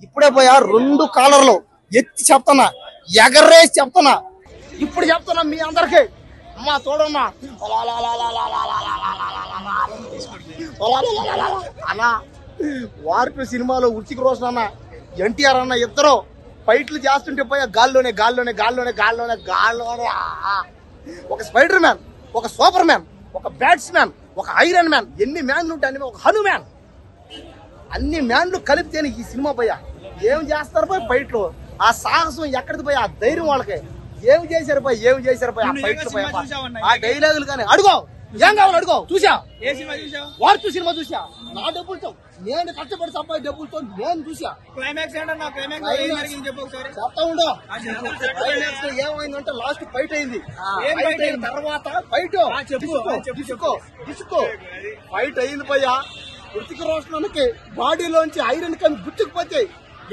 ఇప్పుడే పోయా 2 కాలర్లు ఎత్తి చెప్తున్నా, ఎగరేసి చెప్తున్నా. ఇప్పుడు చెప్తున్నా మీ అందరికి, అమ్మా చూడమ్మా అన్నా. వార్పు సినిమాలో ఉచిక రోజు అన్న ఎన్టీఆర్ అన్న ఇద్దరు ఫైట్లు చేస్తుంటే పోయా గాల్లోనే గాల్లోనే గాల్లోనే గాల్లోనే గాల్లోనే. ఒక స్పైడర్ మ్యాన్, ఒక సూపర్ మ్యాన్, ఒక బ్యాట్స్మ్యాన్, ఒక ఐరన్ మ్యాన్, ఎన్ని మ్యాన్లు ఉంటాయి, ఒక హనుమాన్, అన్ని మ్యాన్లు కలిపితేనే ఈ సినిమా పోయా. ఏం చేస్తారు పోయి ఫైట్లు, ఆ సాహసం ఎక్కడిది పోయి, ఆ ధైర్యం వాళ్ళకి. ఏమి చేశారు పోయి, ఏమి చేశారు పోయి ఆ ఫైట్లు పోయి, ఆ డైలాగులు కానీ. అడుగో ఏం కావాలి అడుగో. చూసా వార్పు సినిమా చూసా, నా డబ్బులతో నేను కష్టపడి సంపాది డబ్బులతో నేను చూసా. ఏమైందంటే లాస్ట్ ఫైట్ అయింది. తర్వాత ఫైట్ ఫైట్ అయింది పోయా. హృతిక్ రోషన్కి బాడీలోంచి ఐరన్ కమి గుచ్చుకుపోతాయి.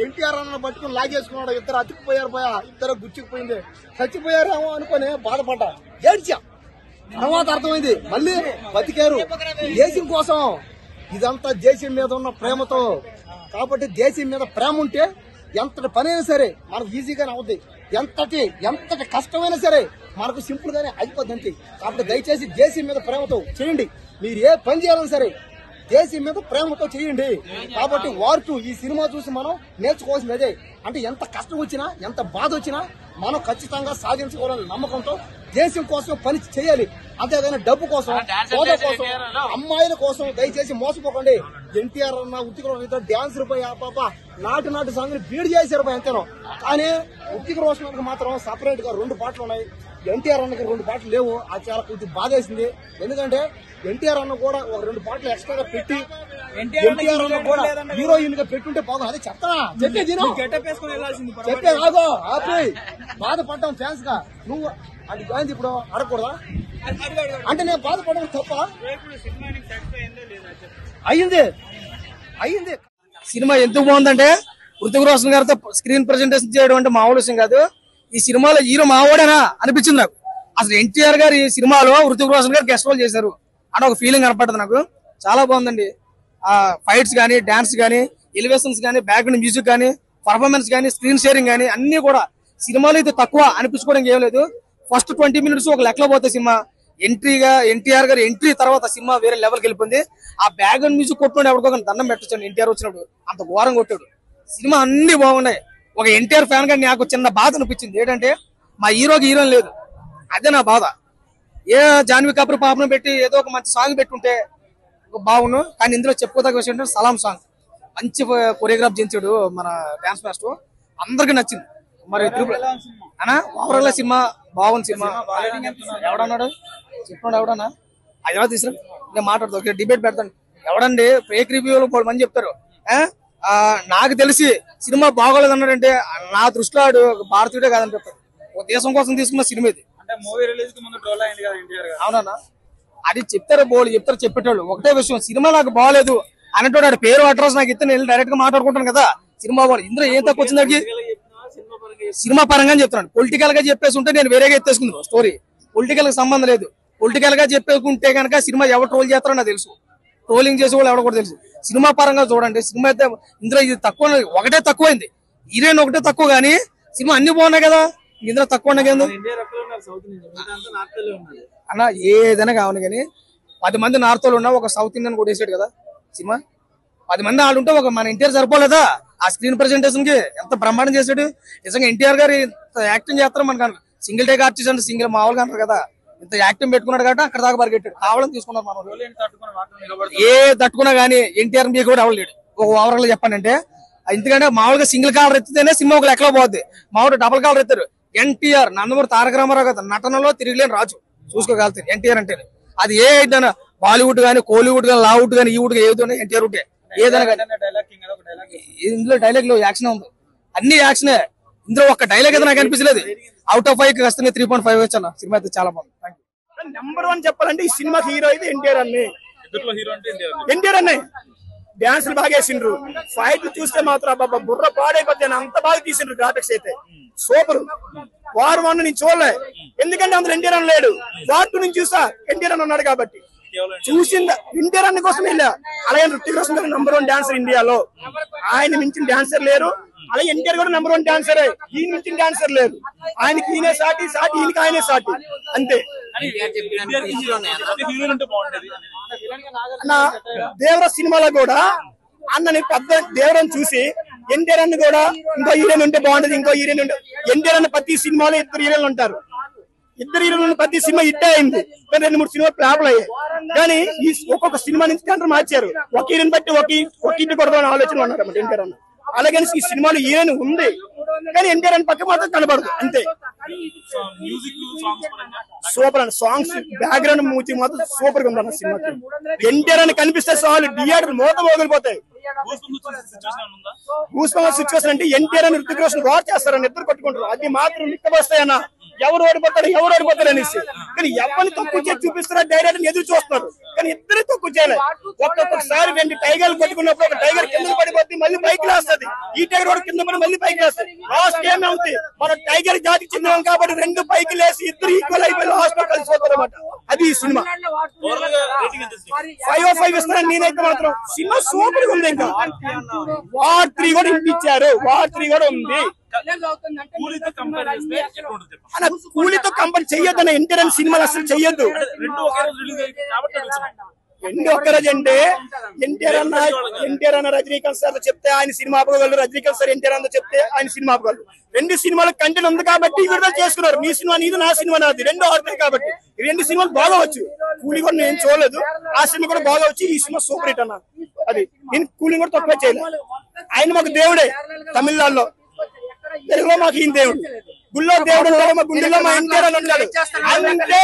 ఎన్టీఆర్ అన్న పట్టుకుని లాగేసుకున్నాడు. ఇద్దరు అతుక్కుపోయారు పోయా, ఇద్దరు గుచ్చుకుపోయింది. చచ్చిపోయారేమో అనుకుని బాధపడ్డా, ఏడ్చా. తర్వాత అర్థమైంది మళ్ళీ బతికారు దేశం కోసం. ఇదంతా దేశం మీద ఉన్న ప్రేమతో. కాబట్టి దేశం మీద ప్రేమ ఉంటే ఎంతటి పనైనా సరే మనకు ఈజీగానే అవుద్ది. ఎంతటి కష్టమైనా సరే మనకు సింపుల్ గానే అయిపోద్ది అంతే. కాబట్టి దయచేసి దేశం మీద ప్రేమతో చేయండి. మీరు ఏ పని చేయాలన్నా సరే దేశం మీద ప్రేమతో చేయండి. కాబట్టి వార్టు ఈ సినిమా చూసి మనం నేర్చుకోవాల్సింది అదే. అంటే ఎంత కష్టం వచ్చినా, ఎంత బాధ వచ్చినా మనం ఖచ్చితంగా సాధించుకోవాలని నమ్మకంతో దేశం కోసం పని చేయాలి. అంతేగాని డబ్బు కోసం, హోదా కోసం, అమ్మాయిల కోసం దయచేసి మోసపోకండి. ఎన్టీఆర్ అన్న ఉత్తిక రోషన్ డాన్సులు పోయి ఆ పాప నాటు సంగతి బీడ్ చేశారు పోయి అంతేనో. కానీ ఉత్తిక రోషన్ మాత్రం సపరేట్ గా 2 పాటలు ఉన్నాయి. ఎన్టీఆర్ అన్నకి 2 పాటలు లేవు. అది చాలా కొద్ది బాధేసింది. ఎందుకంటే ఎన్టీఆర్ అన్న కూడా ఒక 2 పాటలు ఎక్స్ట్రాగా పెట్టి ఎన్టీఆర్ అన్న కూడా హీరోయిన్ గా పెట్టుంటే బాగుంది. అదే చెప్తానా చెప్పే కాదు ఆపి బాధపడ్డాం ఫ్యాన్స్ గా. నువ్వు అది పోయింది ఇప్పుడు అడగకూడదా అంటే నేను బాధపడడం తప్ప. అయ్యింది సినిమా ఎందుకు బాగుందంటే హృతిక్ రోషన్ గారితో స్క్రీన్ ప్రెజెంటేషన్ చేయడం అంటే మామూలు విషయం కాదు. ఈ సినిమాలో హీరో మావాడేనా అనిపించింది నాకు. అసలు ఎన్టీఆర్ గారు ఈ సినిమాలో హృతిక్ రోషన్ గారు గెస్ట్ రోల్ చేశారు అని ఒక ఫీలింగ్ కనపడుతుంది నాకు. చాలా బాగుందండి. ఆ ఫైట్స్ కానీ, డాన్స్ కానీ, ఎలివేషన్స్ కానీ, బ్యాక్గ్రౌండ్ మ్యూజిక్ కానీ, పర్ఫార్మెన్స్ కానీ, స్క్రీన్ షేరింగ్ కానీ అన్ని కూడా సినిమాలో ఇది తక్కువ అనిపించుకోవడం ఏం లేదు. ఫస్ట్ 20 minutes ఒక లెక్కలో పోతే సినిమా ఎన్టీఆర్ గారు ఎంట్రీ తర్వాత సినిమా వేరే లెవెల్కి వెళ్ళిపోయింది. ఆ బ్యాక్గ్రౌండ్ మ్యూజిక్ కొట్టుకోండి ఎవరికో దండం పెట్టచ్చు. ఎన్టీఆర్ వచ్చినప్పుడు అంత ఘోరం కొట్టాడు. సినిమా అన్ని బాగున్నాయి. ఒక ఎన్టీఆర్ ఫ్యాన్ గా నాకు చిన్న బాధ అనిపించింది ఏంటంటే మా హీరోకి హీరోయిన్ లేదు. అదే నా బాధ. ఏ జాన్వీ కపూర్ పాపను పెట్టి ఏదో ఒక మంచి సాంగ్ పెట్టుంటే బాగును. కానీ ఇందులో చెప్పుకోదగ్గ విషయం ఏంటంటే సలాం సాంగ్ మంచి కొరియోగ్రాఫ్ చేయించాడు మన డాన్స్ మాస్టర్. అందరికి నచ్చింది. మరి అన్నా ఓవరాల్ సినిమా బాగుంది. సినిమా ఎవడన్నాడు చెప్పాడు ఎవడన్నా అది ఎవరు తీసుకురా నేను మాట్లాడుతా డిబేట్ పెడతాను. ఎవడండి ఫేక్ రివ్యూలు 3 మంది చెప్తారు. నాకు తెలిసి సినిమా బాగోలేదు అన్నాడంటే నా దృష్టిలో ఆడు భారతీయుడే కాదని చెప్తారు. ఒక దేశం కోసం తీసుకున్న సినిమా ఇది. అవునన్నా అది చెప్తారు బోళ్ళు చెప్తారు చెప్పేటోళ్ళు. ఒకటే విషయం సినిమా నాకు బాగోలేదు అనేటోడు ఆడు పేరు అడ్రస్ నాకు ఇస్తే నేను డైరెక్ట్ గా మాట్లాడుకుంటాను కదా. సినిమా బాగోలేదు ఇందులో ఏం తక్కువ వచ్చింది సినిమా పరంగా చెప్తున్నాను. పొలిటికల్ గా చెప్పేసి ఉంటే నేను వేరేగా ఎత్తేసుకున్నాను స్టోరీ. పొలిటికల్ గా సంబంధం లేదు. పొలిటికల్ గా చెప్పేసుకుంటే కనుక సినిమా ఎవరు ట్రోల్ చేస్తారో నాకు తెలుసు. ట్రోలింగ్ చేసే వాళ్ళు ఎవరు కూడా తెలుసు. సినిమా పరంగా చూడండి. సినిమా అయితే ఇందులో ఇది తక్కువ, ఒకటే తక్కువైంది. హీరోయిన్ ఒకటే తక్కువ కానీ సినిమా అన్ని బాగున్నాయి కదా. ఇందులో తక్కువ ఉన్నాయి కదా అన్న. ఏదైనా కావాలి కానీ 10 మంది నార్త్ వాళ్ళు ఉన్నా ఒక సౌత్ ఇండియన్ కూడా వేసాడు కదా సినిమా. 10 మంది ఆడుంటే ఒక మన ఎన్టీఆర్ సరిపోలేదా ఆ స్క్రీన్ ప్రెజెంటేషన్ కి? ఎంత బ్రహ్మాండం చేశాడు నిజంగా. ఎన్టీఆర్ గారు యాక్టింగ్ చేస్తారు మనకు. సింగిల్ టేక్ ఆర్టిస్ట్ అంటే సింగిల్ మామూలుగా అంటారు కదా. ఇంత యాక్టింగ్ పెట్టుకున్నాడు కాబట్టి అక్కడ దాకా పరిగెట్టాడు. కావాలని తీసుకున్నారు మనం. ఏ తట్టుకున్నా గానీ ఎన్టీఆర్ మీకు కూడా అవలేడు. ఒక ఓవరాల్ చెప్పానంటే ఎందుకంటే మామూలుగా సింగిల్ కాలర్ ఎత్తితేనే సినిమా ఒక లెక్కలో పోద్ది. మామూలు డబుల్ కాలర్ ఎత్తారు. ఎన్టీఆర్ నందమూరి తారక రామారావు కదా నటనలో తిరిగిలేని రాజు చూసుకోగలుగుతారు ఎన్టీఆర్ అంటే. అది ఏ అయినా బాలీవుడ్ గానీ, కోలీవుడ్ గానీ, లావుడ్ గానీ, ఈ వుడ్ ఏదైనా ఎన్టీఆర్ ఉంటే ఏదైనా కానీ. ఇందులో డైలాగ్ లో యాక్షన్ ఉంది. అన్ని యాక్షనే. ఇందులో ఒక డైలాగ్ అయితే నాకు అనిపించలేదు. అవుట్ ఆఫ్ 5 ఖచ్చితంగా 3.5 వచ్చాను. సినిమా అయితే చాలా బాగుంది. నెంబర్ 1 చెప్పాలంటే ఈ సినిమా హీరో అయితే ఎన్టీఆర్ అన్నే. డాన్సులు బాగా వేసిండ్రు. ఫైట్ చూస్తే మాత్రం బాబా బుర్ర పాడైపోతాను. అంత బాగా తీసిండ్రు. గ్రాఫిక్స్ అయితే సూపర్. వార్ 1 నేను చూడలే ఎందుకంటే అందులో ఎన్టీఆర్ అని లేడు. వార్ 2 నుంచి చూస్తా ఎన్టీఆర్ అని ఉన్నాడు కాబట్టి. చూసిందా ఎన్టీఆర్ అన్న కోసం వెళ్ళా. అలాగే రుతిక్ రోషన్ గారు #1 డాన్సర్ ఇండియాలో, ఆయన మించిన డాన్సర్ లేరు. అలాగే ఎన్టీఆర్ కూడా #1 డాన్సరే, ఈయన మించిన డాన్సర్ లేరు. ఆయనకి ఈయనే సాటి, ఈయనకి ఆయనే సాటి, అంతే. అన్న దేవర సినిమాలో కూడా అన్నని పెద్ద దేవరని చూసి ఎన్టీఆర్ అన్న కూడా ఇంకో హీరోయిన్ ఉంటే బాగుంటది, ఇంకో హీరోయిన్ ఉంటే. ఎన్టీఆర్ అన్న ప్రతి సినిమాలో 2 హీరోయిన్లు ఉంటారు. 2 హీరోయిన్లు ప్రతి సినిమా హిట్ అయింది, 2-3 సినిమాలు ఫ్లాప్లు అయ్యాయి. కానీ ఈ ఒక్కొక్క సినిమా నుంచి టెండర్ మార్చారు. ఒక హీరోయిన్ బట్టి ఒక ఇంటి కొడదామని ఆలోచన ఉన్నారు అన్నమాట ఎన్టీఆర్ అన్న. అలాగే ఈ సినిమాలో హీరోయిన్ ఉంది కానీ ఎన్టీఆర్ అని పక్క మాత్రం కనబడదు, అంతే. సూపర్ అండి, సాంగ్స్ బ్యాక్గ్రౌండ్ మ్యూజిక్ మాత్రం సూపర్ గా ఉంది అన్న సినిమాకి. ఎన్టీఆర్ అని కనిపిస్తే చాలు థియేటర్ మూత మోగిలిపోతాయి. సిచ్యువేషన్ అంటే ఎన్టీఆర్ అని రుతిక్ రోషన్ వార్ చేస్తారని ఇద్దరు కొట్టుకుంటారు, అది మాత్రం నిక్కబస్తాయన్న. ఎవరు ఓడిపోతారు అనేసి. కానీ ఎవరిని తక్కువ చేసి చూపిస్తారో డైరెక్ట్ ఎదురు చూస్తారు, కానీ ఇద్దరు తక్కువ చేయలేదు. ఒక్కొక్కసారి 2 టైగర్లు కొట్టుకున్నప్పుడు ఒక టైగర్ కింద పడిపోతే మళ్ళీ పైకి లేస్తుంది, ఈ టైగర్ కూడా కింద పడి మళ్ళీ పైకి లేస్తుంది. లాస్ట్ ఏమవుతుంది, మన టైగర్ జాతికి చెందినాం కాబట్టి 2 పైకి లేసి ఇద్దరు ఈక్వల్ అయిపోయి లాస్ట్ లో కలిసిపోతారు అనమాట. అది ఈ సినిమా 5/5 ఇస్తారని నేనైతే మాత్రం. సినిమా సూపర్ గా ఉంది. ఇంకా వార్ 3 కూడా ఇంటిచ్చారు, వార్ 3 కూడా ఉంది. కూలీతో కంపేర్ చెయ్యొద్దు, ఎన్టీఆర్ సినిమాలు అసలు చెయ్యొద్దు. రెండు ఒక్కరోజు అంటే ఎన్టీఆర్ అన్న రజనీకాంత్ సార్ చెప్తే ఆయన సినిమా ఆపగలరు, రజనీకాంత్ సార్ ఎన్టీఆర్ అన్న చెప్తే ఆయన సినిమా ఆపగలరు. 2 సినిమాలకు కంటెంట్ ఉంది కాబట్టి విడుదల చేసుకున్నారు. మీ సినిమా నీది, నా సినిమా నాది, 2 ఆడుతాయి కాబట్టి ఈ 2 సినిమాలు బాగా వచ్చు. కూలీ కూడా నేను చూడలేదు, ఆ సినిమా కూడా బాగా వచ్చి ఈ సినిమా సూపర్ హిట్ అన్న. అది నేను కూలీ కూడా తక్కువ చేయలేదు. ఆయన మాకు దేవుడే, తమిళనాడులో, తెలుగులో మాకు ఈయన దేవుడు. గుళ్ళో దేవుడు ఉంటాడు, మా గుండెల్లో మా ఎన్టీఆర్ అని ఉంటాడు. అంటే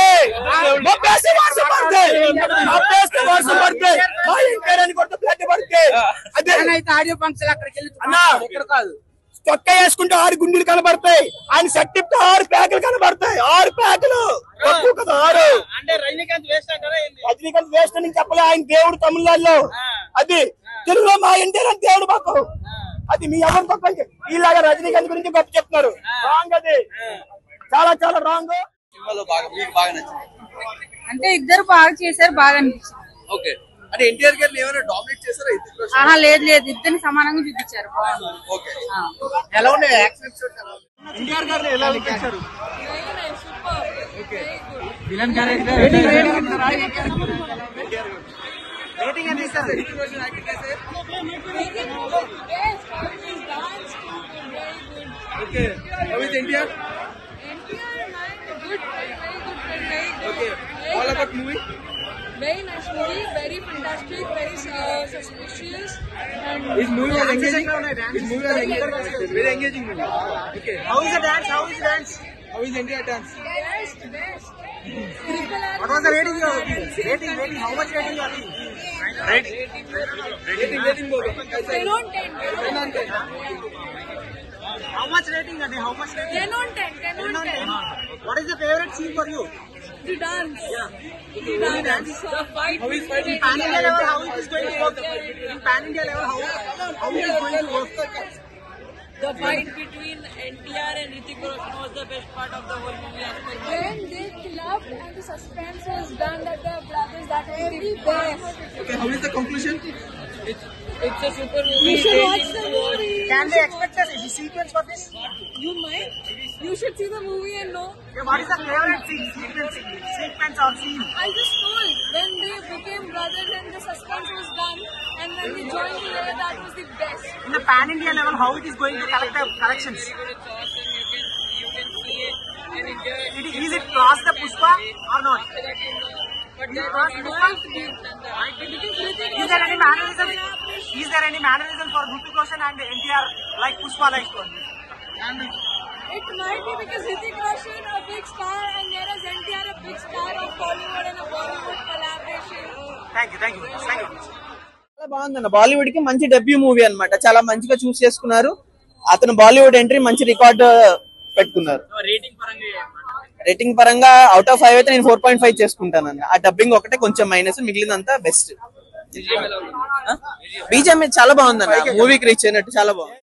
చొక్కా వేసుకుంటే 6 గుండెలు కనబడతాయి, ఆయన షర్ట్ తిప్పితే 6 ప్యాకులు కనబడతాయి. 6 ప్యాకులు తక్కువ కదా, 6. రజనీకాంత్ వేస్ట్ అని చెప్పలే, ఆయన దేవుడు తమిళనాడులో. అది తెలుగులో మా ఎన్టీఆర్ అని దేవుడు మాకు. అది మీ ఎవరు తప్ప ఇలాగా రజనీకాంత్ గురించి గొప్ప చెప్తున్నారు, రాంగ్. అది చాలా చాలా రాంగ్. అంటే ఇద్దరు బాగా చేశారు, బాగా అనిపించింది. ఓకే, అంటే ఎన్టీఆర్ గారిని ఏమైనా డామినేట్ చేశారా? లేదు, ఇద్దరిని సమానంగా చూపించారు. ఓకే, ఎలా ఉన్నాయి యాక్సెప్ట్స్? ఎన్టీఆర్ గారిని ఎలా చూపించారు? విలన్ క్యారెక్టర్ రేటింగ్ ఎంత ఇస్తారు? Okay, how is NTR? Good, very good, very good. Okay, all about movie? Very nice movie, very fantastic, very suspicious. And this movie was engaging. This movie was engaging. Very engaging movie. Okay, how is the dance? How is dance? How is India dance? Best. What was the rating you are giving? Rating. How much rating you are giving? Rating. They don't 10. How much rating? How much rating? 10 on 10. What is the favorite scene for you? The dance. Yeah. The dance. The fight. How is fighting? In Pan India level, how it is going to work? In Pan India level, how it is going to work? The fight between NTR and Hrithik Roshan was the best part of the whole movie as per me. When they clubbed and the suspense was done that the brothers, that was the best. Okay, how is the conclusion? It's a super movie. You should watch the movie. Can they expect a sequence for this? You might. You should see the movie and know. Okay, what is the favorite sequence or scene? I just told when they became brothers and the suspense was done and when they joined together, that was the best. In the Pan India level, how it is going to collect the collections? It's awesome. You can see it and enjoy it. Is it cross the Pushpa or not? But they Cross might Pushpa? give them the Is there any mannerism? Is there any mannerism for Hrithik Roshan and NTR like Pushpa like? It might be because Hrithik Roshan a big star and there is NTR a big star of Bollywood and a Bollywood collaboration. Thank you. చాలా బాగుందన్న. బాలీవుడ్ కి మంచి debut movie అన్నమాట. చాలా మంచిగా చూస్ చేసుకున్నారు. అతను Bollywood entry మంచి రికార్డ్ పెట్టుకున్నారు. రేటింగ్ పరంగా అవుట్ ఆఫ్ 5 అయితే నేను 4.5 చేసుకుంటాను. ఆ డబ్బింగ్ ఒకటే కొంచెం మైనస్, మిగిలినంతా బెస్ట్. బీజిఎం చాలా బాగుందన్న. మూవీకి రీచ్ అయినట్టు చాలా బాగుంది.